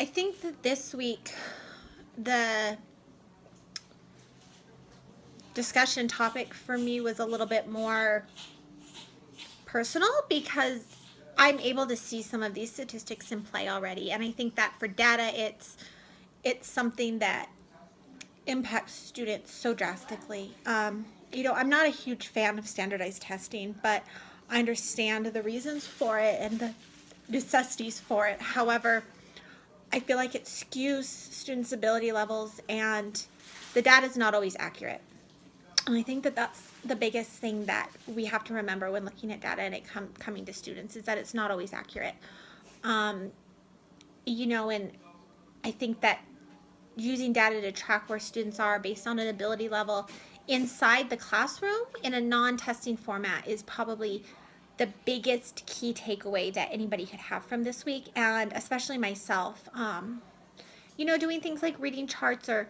I think that this week the discussion topic for me was a little bit more personal because I'm able to see some of these statistics in play already, and I think that for data, it's something that impacts students so drastically. I'm not a huge fan of standardized testing, but I understand the reasons for it and the necessities for it. However, I feel like it skews students' ability levels, and the data is not always accurate. And I think that that's the biggest thing that we have to remember when looking at data and it coming to students is that it's not always accurate. Um, and I think that using data to track where students are based on an ability level inside the classroom in a non-testing format is probably the biggest key takeaway that anybody could have from this week, and especially myself. Doing things like reading charts or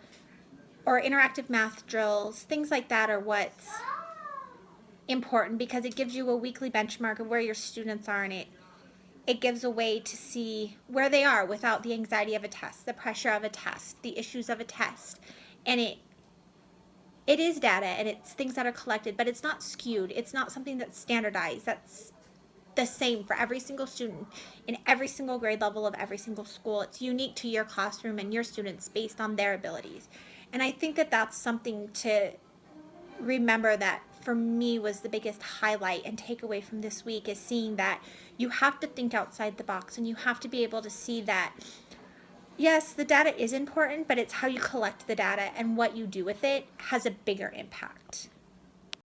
interactive math drills, things like that are what's important because it gives you a weekly benchmark of where your students are, and it gives a way to see where they are without the anxiety of a test, the pressure of a test, the issues of a test. And it is data and it's things that are collected, but it's not skewed. It's not something that's standardized. That's the same for every single student in every single grade level of every single school. It's unique to your classroom and your students based on their abilities. And I think that that's something to remember that for me was the biggest highlight and takeaway from this week is seeing that you have to think outside the box and you have to be able to see that yes, the data is important, but it's how you collect the data and what you do with it has a bigger impact.